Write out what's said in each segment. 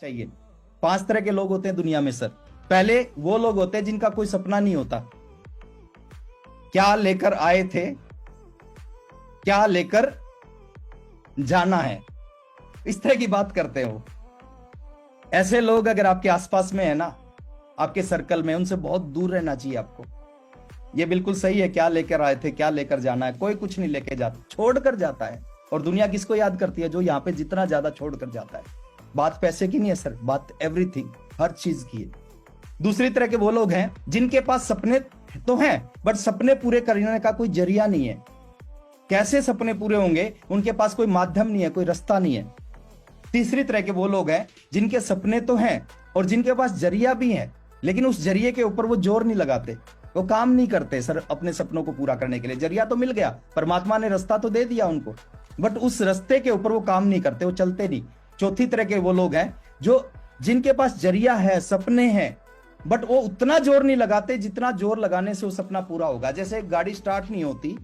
चाहिए। 5 तरह के लोग होते हैं दुनिया में सर। पहले वो लोग होते हैं जिनका कोई सपना नहीं होता। क्या लेकर आए थे, क्या लेकर जाना है, इस तरह की बात करते हैं वो। ऐसे लोग अगर आपके आसपास में है ना, आपके सर्कल में, उनसे बहुत दूर रहना चाहिए आपको। ये बिल्कुल सही है, क्या लेकर आए थे, क्या लेकर जाना है। कोई कुछ नहीं लेके जाता, छोड़कर जाता है। और दुनिया किसको याद करती है? जो यहाँ पे जितना ज्यादा छोड़कर जाता है। बात पैसे की नहीं है सर, बात एवरीथिंग, हर चीज की है। दूसरी तरह के वो लोग हैं जिनके पास सपने तो हैं, बट सपने पूरे करने का कोई जरिया नहीं है। कैसे सपने पूरे होंगे? उनके पास कोई माध्यम नहीं है, कोई रास्ता नहीं है। तीसरी तरह के वो लोग हैं जिनके सपने तो हैं और जिनके पास जरिया भी है, लेकिन उस जरिए के ऊपर वो जोर नहीं लगाते, वो काम नहीं करते सर अपने सपनों को पूरा करने के लिए। जरिया तो मिल गया, परमात्मा ने रास्ता तो दे दिया उनको, बट उस रास्ते के ऊपर वो काम नहीं करते, वो चलते नहीं। चौथी तरह के वो लोग हैं जो जिनके पास जरिया है, सपने हैं, बट वो उतना जोर नहीं लगाते जितना जोर लगाने से वो सपना पूरा होगा। जैसे एक गाड़ी स्टार्ट नहीं होती,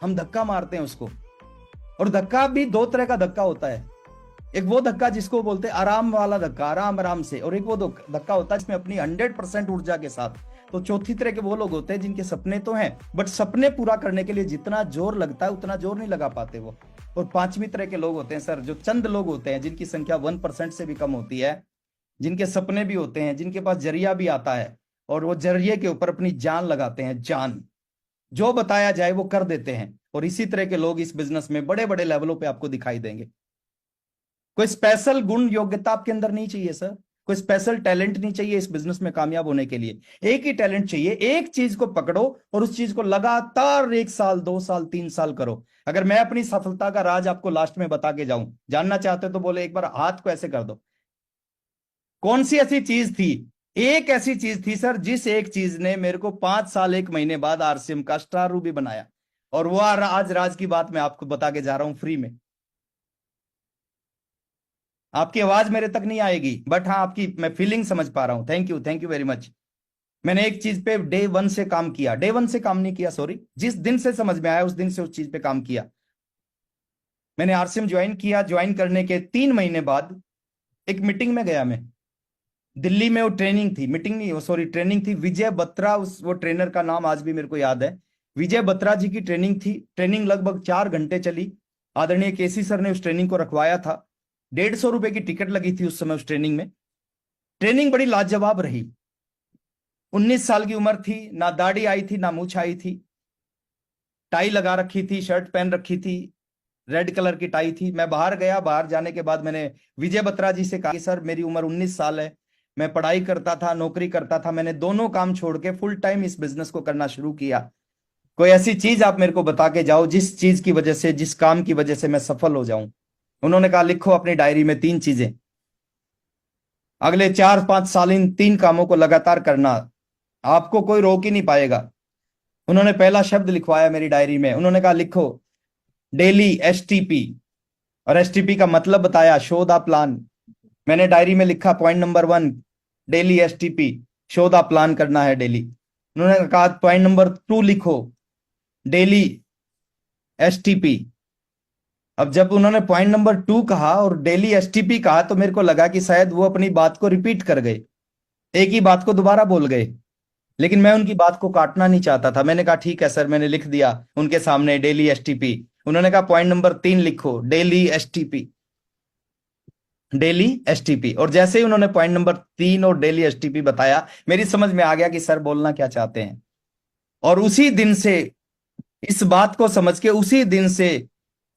हम धक्का मारते हैं उसको, और धक्का भी 2 तरह का धक्का होता है। एक वो धक्का जिसको बोलते हैं आराम वाला धक्का, आराम आराम से, और एक वो धक्का होता है जिसमें अपनी 100% ऊर्जा के साथ। तो चौथी तरह के वो लोग होते हैं जिनके सपने तो हैं, बट सपने पूरा करने के लिए जितना जोर लगता है उतना जोर नहीं लगा पाते वो। और 5वीं तरह के लोग होते हैं सर, जो चंद लोग होते हैं जिनकी संख्या 1% से भी कम होती है, जिनके सपने भी होते हैं, जिनके पास जरिया भी आता है, और वो जरिए के ऊपर अपनी जान लगाते हैं। जान, जो बताया जाए वो कर देते हैं। और इसी तरह के लोग इस बिजनेस में बड़े बड़े लेवलों पे आपको दिखाई देंगे। कोई स्पेशल गुण योग्यता आपके अंदर नहीं चाहिए सर, कोई स्पेशल टैलेंट नहीं चाहिए इस बिजनेस में कामयाब होने के लिए। एक ही टैलेंट चाहिए, एक चीज को पकड़ो और उस चीज को लगातार 1 साल 2 साल 3 साल करो। अगर मैं अपनी सफलता का राज आपको लास्ट में बता के जाऊं, जानना चाहते हो तो बोले एक बार हाथ को ऐसे कर दो। कौन सी ऐसी चीज थी? एक ऐसी चीज थी सर, जिस एक चीज ने मेरे को 5 साल 1 महीने बाद आरसीएम का स्टार रूबी बनाया। और वो आज राज की बात मैं आपको बता के जा रहा हूं फ्री में। आपकी आवाज मेरे तक नहीं आएगी, बट हाँ आपकी मैं फीलिंग समझ पा रहा हूं। Thank you very much. मैंने एक चीज पे डे 1 से काम किया, डे 1 से काम नहीं किया, सॉरी, जिस दिन से समझ में आया उस दिन से उस चीज पे काम किया। मैंने आरसीएम ज्वाइन किया, ज्वाइन करने के 3 महीने बाद एक मीटिंग में गया मैं। दिल्ली में वो ट्रेनिंग थी, मीटिंग नहीं, वो सॉरी ट्रेनिंग थी। विजय बत्रा, उस वो ट्रेनर का नाम आज भी मेरे को याद है। विजय बत्रा जी की ट्रेनिंग थी। ट्रेनिंग लगभग 4 घंटे चली। आदरणीय केसी सर ने उस ट्रेनिंग को रखवाया था। 150 रुपए की टिकट लगी थी उस समय उस ट्रेनिंग में। ट्रेनिंग बड़ी लाजवाब रही। 19 साल की उम्र थी, ना दाढ़ी आई थी ना मूछ आई थी, टाई लगा रखी थी, शर्ट पहन रखी थी, रेड कलर की टाई थी। मैं बाहर गया, बाहर जाने के बाद मैंने विजय बत्रा जी से कहा कि सर मेरी उम्र 19 साल है, मैं पढ़ाई करता था, नौकरी करता था, मैंने दोनों काम छोड़ के फुल टाइम इस बिजनेस को करना शुरू किया। कोई ऐसी चीज आप मेरे को बता के जाओ जिस चीज की वजह से, जिस काम की वजह से मैं सफल हो जाऊं। उन्होंने कहा लिखो अपनी डायरी में 3 चीजें, अगले 4-5 साल इन 3 कामों को लगातार करना, आपको कोई रोक ही नहीं पाएगा। उन्होंने पहला शब्द लिखवाया मेरी डायरी में, उन्होंने कहा लिखो डेली एसटीपी, और एसटीपी का मतलब बताया, शो द प्लान। मैंने डायरी में लिखा point number 1 daily STP, show the plan करना है डेली। उन्होंने कहा पॉइंट नंबर 2 लिखो डेली एसटीपी। अब जब उन्होंने पॉइंट नंबर 2 कहा और डेली एसटीपी कहा तो मेरे को लगा कि शायद वो अपनी बात को रिपीट कर गए, एक ही बात को दोबारा बोल गए। लेकिन मैं उनकी बात को काटना नहीं चाहता था। मैंने कहा ठीक है सर, मैंने लिख दिया उनके सामने डेली एसटीपी। उन्होंने कहा पॉइंट नंबर 3 लिखो डेली एसटीपी, डेली एसटीपी। और जैसे ही उन्होंने पॉइंट नंबर 3 और डेली एसटीपी बताया, मेरी समझ में आ गया कि सर बोलना क्या चाहते हैं। और उसी दिन से, इस बात को समझ के उसी दिन से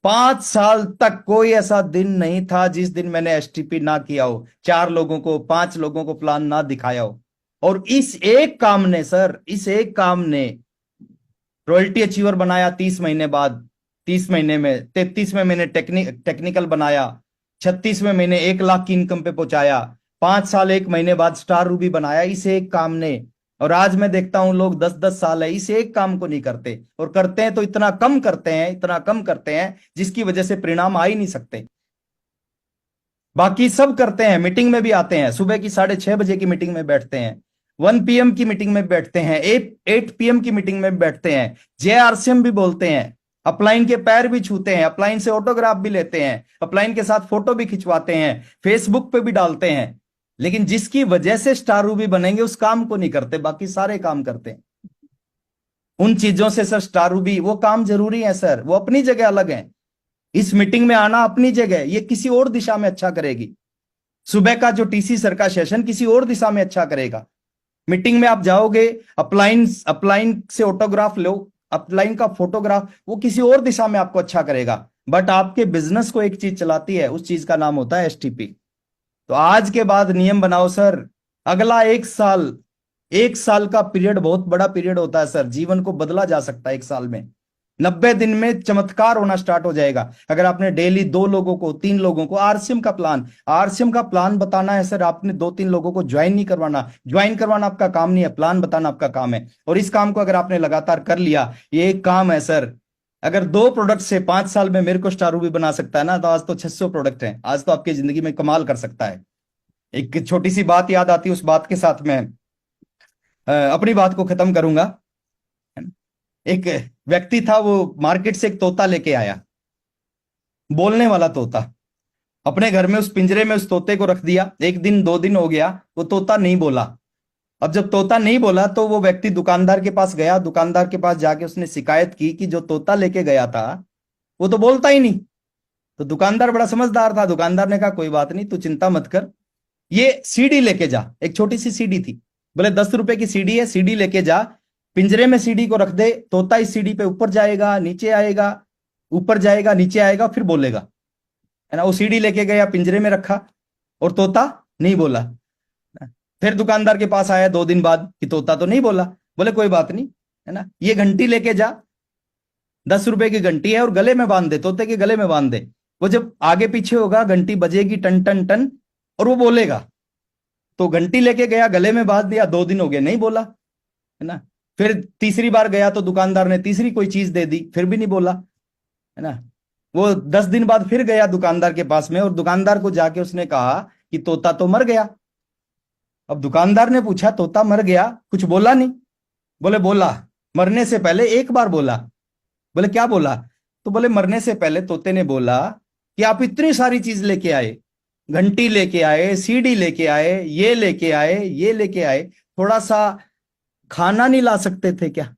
5 साल तक कोई ऐसा दिन नहीं था जिस दिन मैंने एसटीपी ना किया हो, 4 लोगों को 5 लोगों को प्लान ना दिखाया हो। और इस एक काम ने सर, इस एक काम ने रॉयल्टी अचीवर बनाया 30 महीने बाद, 30 महीने में 33वें महीने टेक्निकल बनाया, 36वें महीने 1 लाख की इनकम पे पहुंचाया, 5 साल 1 महीने बाद स्टार रूबी बनाया इस एक काम ने। और आज मैं देखता हूं लोग 10-10 साल है इस एक काम को नहीं करते, और करते हैं तो इतना कम करते हैं, इतना कम करते हैं जिसकी वजह से परिणाम आ ही नहीं सकते। बाकी सब करते हैं, मीटिंग में भी आते हैं, सुबह की 6:30 बजे की मीटिंग में बैठते हैं, 1 PM की मीटिंग में बैठते हैं, 8 PM की मीटिंग में बैठते हैं, JRCM भी बोलते हैं, अपलाइन के पैर भी छूते हैं, अपलाइन से ऑटोग्राफ भी लेते हैं, अपलाइन के साथ फोटो भी खिंचवाते हैं, फेसबुक पे भी डालते हैं। लेकिन जिसकी वजह से स्टार रूबी बनेंगे उस काम को नहीं करते, बाकी सारे काम करते हैं। उन चीजों से सर स्टार रूबी, वो काम जरूरी है सर, वो अपनी जगह अलग है। इस मीटिंग में आना अपनी जगह, ये किसी और दिशा में अच्छा करेगी। सुबह का जो टीसी सर का सेशन किसी और दिशा में अच्छा करेगा। मीटिंग में आप जाओगे, अपलाइन अपलाइन से ऑटोग्राफ लो, अपलाइन का फोटोग्राफ, वो किसी और दिशा में आपको अच्छा करेगा। बट आपके बिजनेस को एक चीज चलाती है, उस चीज का नाम होता है एसटीपी। तो आज के बाद नियम बनाओ सर, अगला 1 साल, 1 साल का पीरियड बहुत बड़ा पीरियड होता है सर, जीवन को बदला जा सकता है 1 साल में। 90 दिन में चमत्कार होना स्टार्ट हो जाएगा। अगर आपने डेली 2 लोगों को, 3 लोगों को आरसीएम का प्लान बताना है सर, आपने 2-3 लोगों को ज्वाइन नहीं करवाना। ज्वाइन करवाना आपका काम नहीं है, प्लान बताना आपका काम है। और इस काम को अगर आपने लगातार कर लिया, ये एक काम है सर। अगर 2 प्रोडक्ट से 5 साल में मेरे को स्टार रूबी बना सकता है ना, तो आज तो 600 प्रोडक्ट हैं, आज तो आपकी जिंदगी में कमाल कर सकता है। एक छोटी सी बात याद आती है, उस बात के साथ मैं अपनी बात को खत्म करूंगा। एक व्यक्ति था, वो मार्केट से एक तोता लेके आया, बोलने वाला तोता। अपने घर में उस पिंजरे में उस तोते को रख दिया। 1 दिन 2 दिन हो गया, वो तोता नहीं बोला। अब जब तोता नहीं बोला तो वो व्यक्ति दुकानदार के पास गया। दुकानदार के पास जाके उसने शिकायत की कि जो तोता लेके गया था वो तो बोलता ही नहीं। तो दुकानदार बड़ा समझदार था, दुकानदार ने कहा कोई बात नहीं, तू चिंता मत कर, ये सीडी लेके जा। एक छोटी सी सीडी थी, बोले 10 रुपए की सीडी है, सीडी लेके जा, पिंजरे में सीडी को रख दे, तोता इस सीडी पे ऊपर जाएगा, नीचे आएगा, ऊपर जाएगा, नीचे आएगा, फिर बोलेगा, है ना। वो सीडी लेके गया, पिंजरे में रखा, और तोता नहीं बोला। फिर दुकानदार के पास आया 2 दिन बाद कि तोता तो नहीं बोला। बोले कोई बात नहीं, है ना, ये घंटी लेके जा, 10 रुपए की घंटी है, और गले में बांध दे, तोते के गले में बांध दे। वो जब आगे पीछे होगा, घंटी बजेगी टन टन टन, और वो बोलेगा। तो घंटी लेके गया, गले में बांध दिया, 2 दिन हो गए, नहीं बोला, है ना। फिर तीसरी बार गया तो दुकानदार ने तीसरी कोई चीज दे दी, फिर भी नहीं बोला, है ना। वो 10 दिन बाद फिर गया दुकानदार के पास में, और दुकानदार को जाके उसने कहा कि तोता तो मर गया। अब दुकानदार ने पूछा तोता मर गया, कुछ बोला नहीं? बोले बोला, मरने से पहले एक बार बोला। बोले क्या बोला? तो बोले मरने से पहले तोते ने बोला कि आप इतनी सारी चीज लेके आए, घंटी लेके आए, सीडी लेके आए, ये लेके आए, ये लेके आए, थोड़ा सा खाना नहीं ला सकते थे क्या?